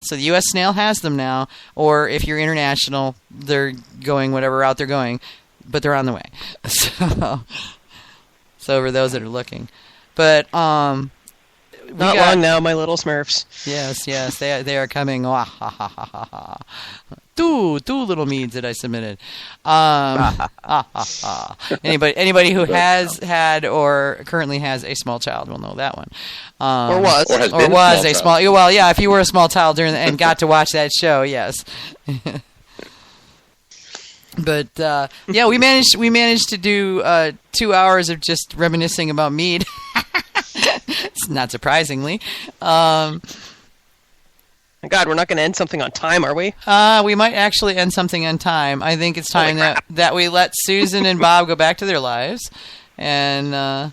So the U.S. snail has them now, or if you're international, they're going whatever route they're going, but they're on the way. So for those that are looking. But not long now, my little Smurfs. Yes, they are coming. Two little meads that I submitted. Anybody who has had or currently has a small child will know that one. Or was a small. Well, yeah, if you were a small child and got to watch that show, yes. But yeah, we managed to do 2 hours of just reminiscing about mead. Not surprisingly. God, we're not going to end something on time, are we? We might actually end something on time. I think it's time that we let Susan and Bob go back to their lives. And,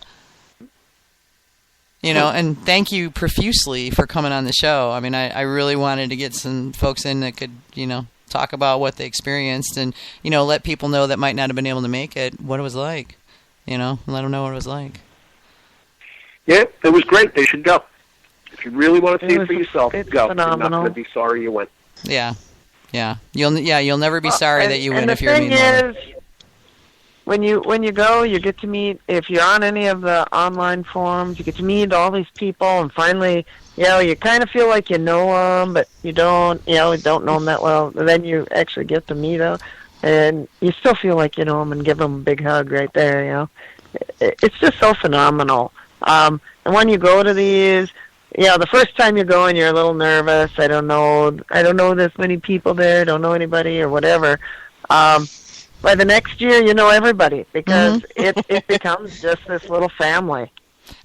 and thank you profusely for coming on the show. I mean, I really wanted to get some folks in that could, talk about what they experienced and, let people know that might not have been able to make it, what it was like. Let them know what it was like. Yeah, it was great. They should go. If you really want to see it for yourself, go. Phenomenal. You're not going to be sorry you went. Yeah. You'll never be sorry that you went if you're a mead lover. lover. The thing is, when you go, you get to meet. If you're on any of the online forums, you get to meet all these people, and finally, you kind of feel like you know them, but you don't. Don't know them that well. And then you actually get to meet them, and you still feel like you know them, and give them a big hug right there. It's just so phenomenal. And when you go to these. The first time you go and you're a little nervous. I don't know this many people there. Don't know anybody or whatever. By the next year, you know everybody because it becomes just this little family.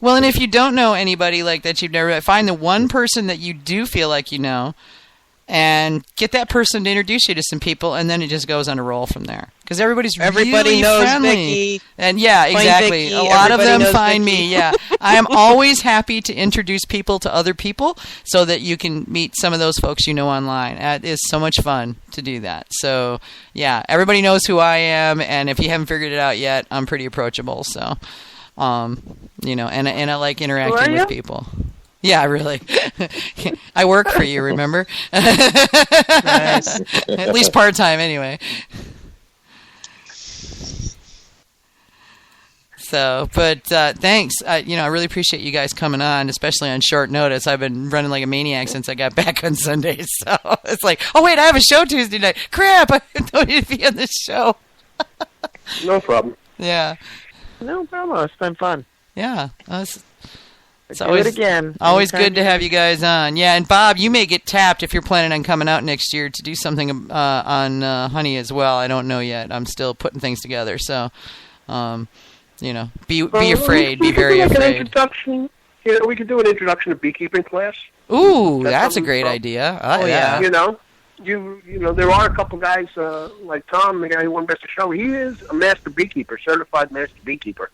Well, and if you don't know anybody like that, you've never find the one person that you do feel like you know, and get that person to introduce you to some people, and then it just goes on a roll from there. Because everybody really knows friendly. Vicky. And yeah, exactly. Vicky. A lot Everybody of them knows find Vicky. me. Yeah, I am always happy to introduce people to other people so that you can meet some of those folks you know online. It is so much fun to do that. So yeah, everybody knows who I am, and if you haven't figured it out yet, I'm pretty approachable. So, and I like interacting with people. Yeah, really. I work for you, remember? Nice. At least part-time, anyway. So, but thanks. I really appreciate you guys coming on, especially on short notice. I've been running like a maniac since I got back on Sundays. So it's like, oh, wait, I have a show Tuesday night. Crap, I don't need to be on this show. No problem. Yeah. No problem. It's been fun. Yeah. It's always, do it again. Always good to have you guys on. Yeah, and Bob, you may get tapped if you're planning on coming out next year to do something on honey as well. I don't know yet. I'm still putting things together. So, be afraid. Be very afraid. An introduction. We could do an introduction to beekeeping class. Ooh, that's a great idea. Oh yeah. There are a couple guys like Tom, the guy who won Best of Show. He is a master beekeeper, certified master beekeeper.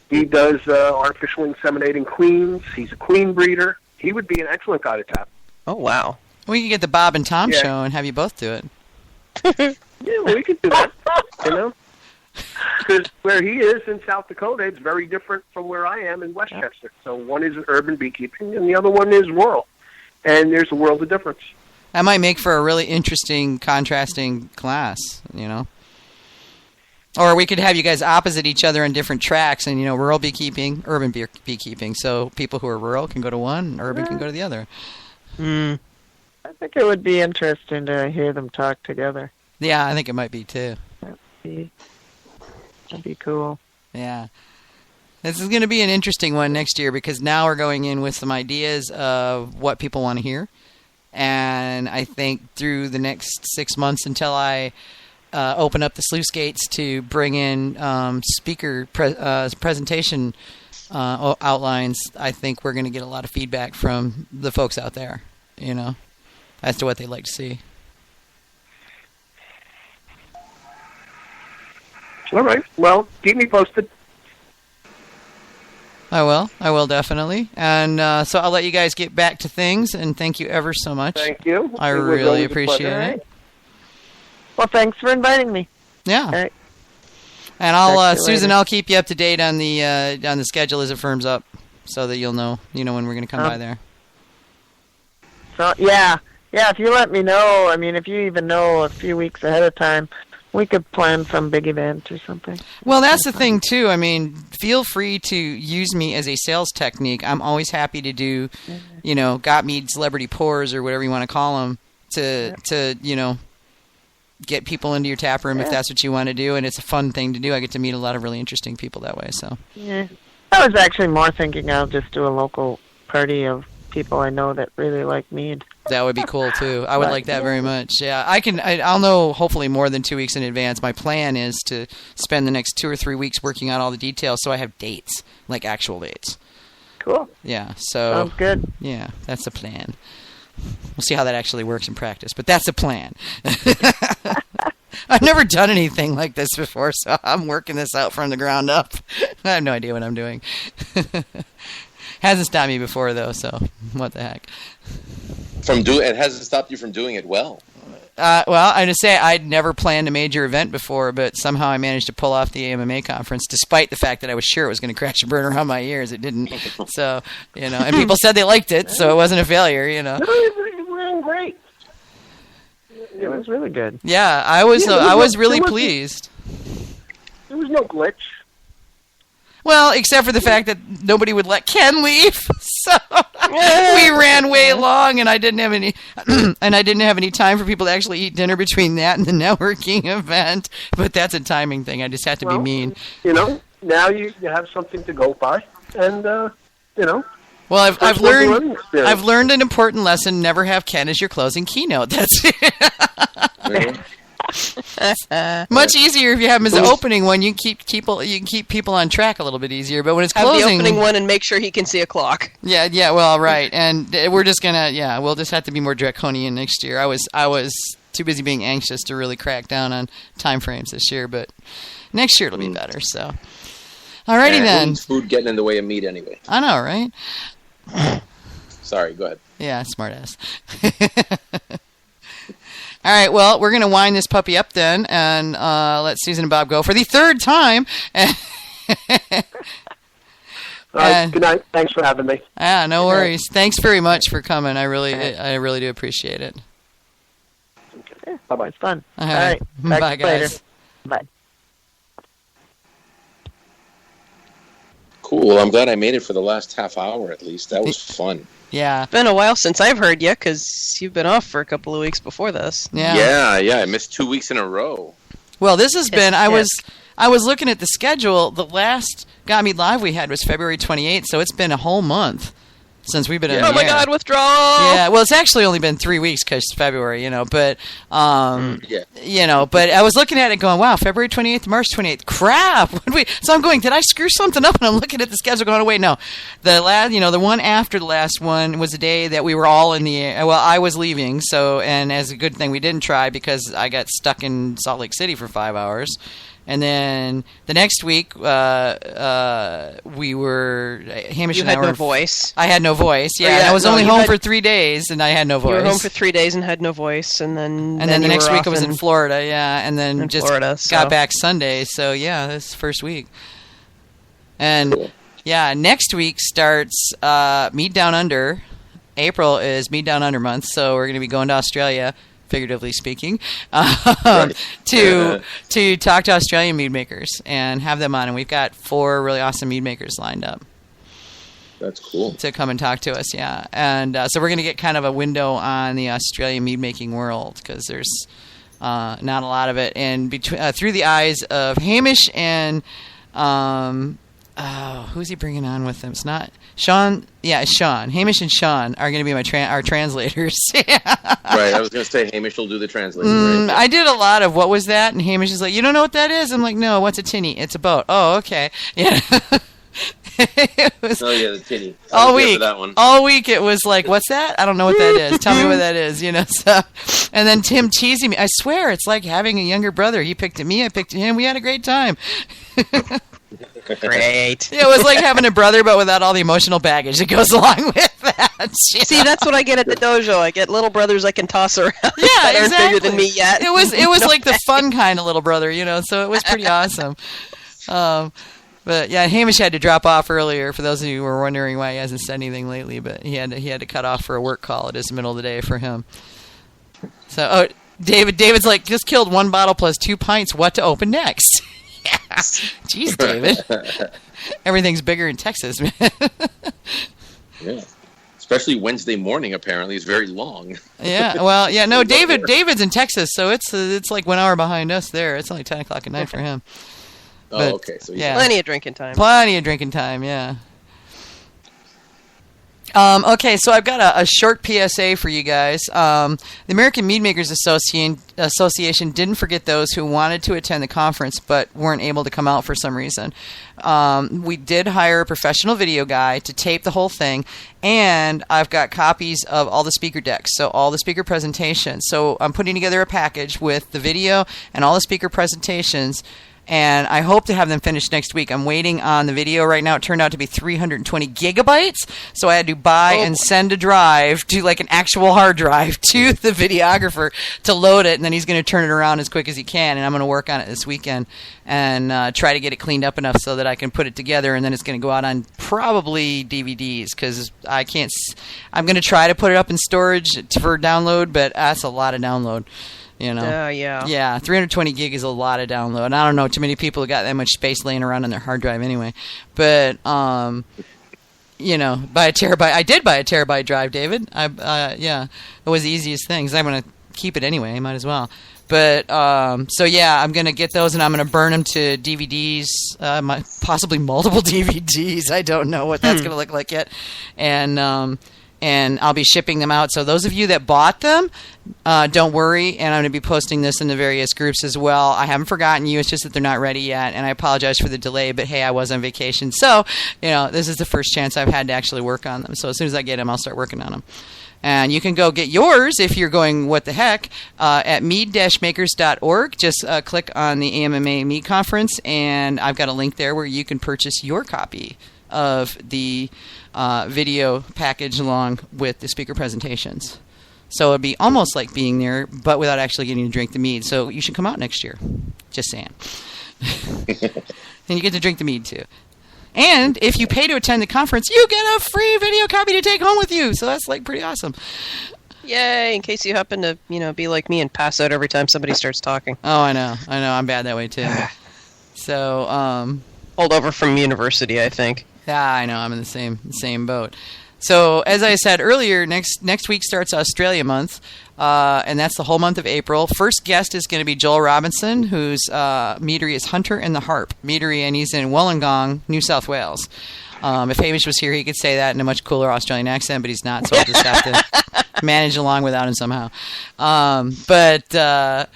He does artificial inseminating queens. He's a queen breeder. He would be an excellent guy to tap. Oh, wow. We could get the Bob and Tom show and have you both do it. Yeah, we could do that, Because where he is in South Dakota, it's very different from where I am in Westchester. So one is urban beekeeping, and the other one is rural. And there's a world of difference. That might make for a really interesting, contrasting class, Or we could have you guys opposite each other on different tracks and, rural beekeeping, urban beekeeping. So people who are rural can go to one and urban can go to the other. I think it would be interesting to hear them talk together. Yeah, I think it might be too. That'd be cool. Yeah. This is going to be an interesting one next year because now we're going in with some ideas of what people want to hear. And I think through the next 6 months until I open up the sluice gates to bring in speaker presentation outlines, I think we're going to get a lot of feedback from the folks out there, as to what they'd like to see. All right. Well, keep me posted. I will definitely. And so I'll let you guys get back to things, and thank you ever so much. Thank you. I really appreciate it. Well, thanks for inviting me. Yeah. All right. And I'll Susan, I'll keep you up to date on the schedule as it firms up, so that you'll know when we're going to come by there. So yeah, Yeah, if you let me know, I mean, if you even know a few weeks ahead of time, we could plan some big event or something. Well, that's the thing, too. I mean, feel free to use me as a sales technique. I'm always happy to do, Got Mead celebrity pours or whatever you want to call them to get people into your tap room if that's what you want to do. And it's a fun thing to do. I get to meet a lot of really interesting people that way. So yeah, I was actually more thinking I'll just do a local party of people I know that really like mead. That would be cool too. I would like that very much. Yeah, I'll know hopefully more than 2 weeks in advance. My plan is to spend the next 2 or 3 weeks working out all the details, so I have dates, like actual dates. Cool. Yeah. So sounds good. Yeah, that's the plan. We'll see how that actually works in practice, but that's the plan. I've never done anything like this before, so I'm working this out from the ground up. I have no idea what I'm doing. Hasn't stopped me before, though, so what the heck. It hasn't stopped you from doing it well. Well, I'm going to say I'd never planned a major event before, but somehow I managed to pull off the AMMA conference, despite the fact that I was sure it was going to crash and burn around my ears. It didn't. So, and people said they liked it, so it wasn't a failure, No, it went great. It was really good. Yeah, I was really pleased. There was no glitch. Well, except for the fact that nobody would let Ken leave, so we ran way long, and I didn't have any time for people to actually eat dinner between that and the networking event. But that's a timing thing. I just had to be mean. Now you have something to go by, and Well, I've learned an important lesson: never have Ken as your closing keynote. That's it. Much easier if you have him as the opening one. You can keep people on track a little bit easier. But when it's closing, have the opening one and make sure he can see a clock. Yeah. Well, right, and we're just gonna we'll just have to be more draconian next year. I was too busy being anxious to really crack down on time frames this year, but next year it'll be better. So, alrighty then. Food getting in the way of meat anyway. I know, right? Sorry, go ahead. Yeah, smartass. All right, well, we're going to wind this puppy up then, and let Susan and Bob go for the third time. All right, good night. Thanks for having me. Yeah, no worries. Thanks very much for coming. I really do appreciate it. Yeah, bye-bye. It's fun. All right. Bye, guys. Later. Bye. Cool. Well, I'm glad I made it for the last half hour at least. That was fun. Yeah. It's been a while since I've heard you, because you've been off for a couple of weeks before this. Yeah. Yeah. I missed 2 weeks in a row. Well, this has been. I was looking at the schedule. The last Got Me Live we had was February 28th, so it's been a whole month since we've been in the Oh my air. God, withdrawal! Yeah, well, it's actually only been 3 weeks because it's February, but but I was looking at it going, wow, February 28th, March 28th, crap. So I'm going, did I screw something up? And I'm looking at the schedule going, oh, wait, no. The one after the last one was the day that we were all in the air. Well, I was leaving, and as a good thing we didn't try because I got stuck in Salt Lake City for 5 hours. And then the next week, we were Hamish you and I had were. No voice. I had no voice. Yeah, yeah, I was only home for 3 days, and I had no voice. You were home for 3 days and had no voice, and then the next week I was in Florida. Yeah, and then just got back Sunday. So yeah, this is the first week. And yeah, next week starts Mead Down Under. April is Mead Down Under month, so we're going to be going to Australia, figuratively speaking, to talk to Australian mead makers and have them on. And we've got 4 really awesome mead makers lined up. That's cool. To come and talk to us, yeah. And so we're going to get kind of a window on the Australian mead making world because there's not a lot of it. And through the eyes of Hamish and who's he bringing on with him? It's not Sean. Yeah, it's Sean. Hamish and Sean are going to be our translators. Right. I was going to say Hamish will do the translation. Right? I did a lot of what was that, and Hamish is like, you don't know what that is? I'm like, no. What's a tinny? It's a boat. Oh, okay. Yeah. The tinny. All week. That one. All week it was like, what's that? I don't know what that is. Tell me what that is. So, and then Tim teasing me. I swear, it's like having a younger brother. He picked at me. I picked at him. We had a great time. Great. Yeah, it was like having a brother, but without all the emotional baggage that goes along with that. See, that's what I get at the dojo. I get little brothers I can toss around. Yeah, that exactly. aren't bigger than me yet. It was like the fun kind of little brother, so it was pretty awesome. But yeah, Hamish had to drop off earlier. For those of you who were wondering why he hasn't said anything lately, but he had to cut off for a work call. It is the middle of the day for him. So, David's like, just killed 1 bottle plus 2 pints. What to open next? Yeah. Jeez, David. Everything's bigger in Texas, man. Yeah. Especially Wednesday morning, apparently, is very long. Yeah, well, yeah, no, David's in Texas, so it's like 1 hour behind us there. It's only 10 o'clock at night for him. But, okay. So yeah. Plenty of drinking time. Plenty of drinking time, yeah. Okay, so I've got a short PSA for you guys. The American Meadmakers Association didn't forget those who wanted to attend the conference but weren't able to come out for some reason. We did hire a professional video guy to tape the whole thing, and I've got copies of all the speaker decks, so all the speaker presentations. So I'm putting together a package with the video and all the speaker presentations, and I hope to have them finished next week. I'm waiting on the video right now. It turned out to be 320 gigabytes, so I had to buy and send a drive to like an actual hard drive to the videographer to load it, and then he's going to turn it around as quick as he can, and I'm going to work on it this weekend and try to get it cleaned up enough so that I can put it together, and then it's going to go out on probably DVDs because I can't. I'm going to try to put it up in storage for download, but that's a lot of download. You know, yeah, 320 gig is a lot of download. And I don't know too many people who got that much space laying around on their hard drive anyway. But you know, buy a terabyte. I did buy a terabyte drive, David. Yeah, it was the easiest thing because I'm going to keep it anyway. Might as well. But so yeah, I'm going to get those and I'm going to burn them to DVDs, possibly multiple DVDs. I don't know what that's going to look like yet, and I'll be shipping them out. So those of you that bought them, don't worry, and I'm going to be posting this in the various groups as well. I haven't forgotten you. It's just that they're not ready yet, and I apologize for the delay, but hey, I was on vacation. So, you know, this is the first chance I've had to actually work on them. So as soon as I get them, I'll start working on them. And you can go get yours if you're going, what the heck, at mead-makers.org. Just click on the AMMA Mead Conference, and I've got a link there where you can purchase your copy of the video package along with the speaker presentations. So it'd be almost like being there, but without actually getting to drink the mead. So you should come out next year. Just saying. And you get to drink the mead too. And if you pay to attend the conference, you get a free video copy to take home with you. So that's like pretty awesome. Yay, in case you happen to, be like me and pass out every time somebody starts talking. Oh, I know. I'm bad that way too. So, hold over from university, I think. Yeah, I know. I'm in the same boat. So, as I said earlier, next week starts Australia month, and that's the whole month of April. First guest is going to be Joel Robinson, whose meadery is Hunter and the Harp Meadery, and he's in Wollongong, New South Wales. If Hamish was here, he could say that in a much cooler Australian accent, but he's not, so I'll just have to manage along without him somehow. But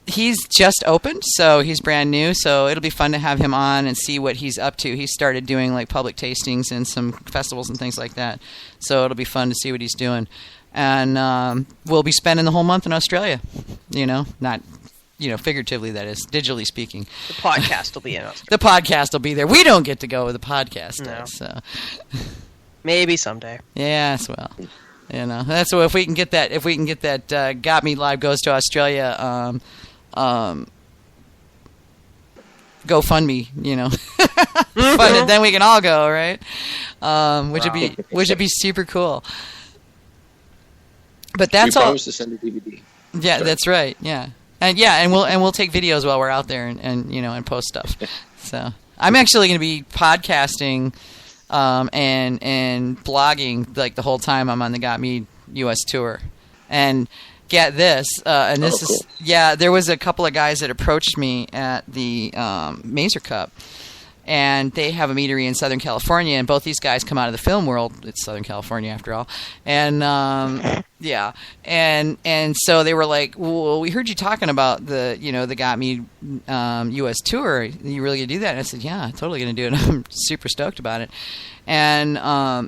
he's just opened, so he's brand new, so it'll be fun to have him on and see what he's up to. He started doing like public tastings and some festivals and things like that, so it'll be fun to see what he's doing. And we'll be spending the whole month in Australia, not figuratively, that is, digitally speaking. The podcast will be in Australia. The podcast will be there. We don't get to go, the podcast does, so maybe someday. Yes, well, that's what if we can get that Got Me Live goes to Australia GoFundMe, funded, then we can all go, right? Which would be super cool. But that's all. We promised to send a DVD. Yeah, sorry. That's right. Yeah, and we'll take videos while we're out there and post stuff. So I'm actually going to be podcasting and blogging like the whole time I'm on the Got Me US tour. And get this, and this cool. there was a couple of guys that approached me at the Mazer Cup, and they have a meadery in Southern California, and both these guys come out of the film world. It's Southern California after all. And and so they were like, well, we heard you talking about the Got Me US tour. You really gonna do that? And I said, yeah, totally gonna do it. I'm super stoked about it. And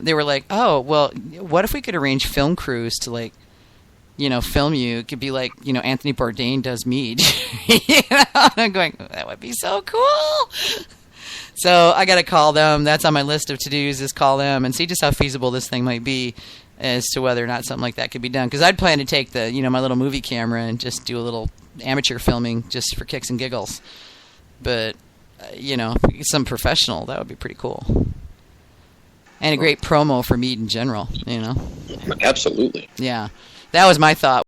they were like, oh, well, what if we could arrange film crews to film you? It could be like, Anthony Bourdain does Mead. I'm going, that would be so cool. So I got to call them. That's on my list of to-dos, is call them and see just how feasible this thing might be as to whether or not something like that could be done. Because I'd plan to take my little movie camera and just do a little amateur filming just for kicks and giggles. But, some professional, that would be pretty cool. And a great promo for Mead in general, Absolutely. Yeah. That was my thought.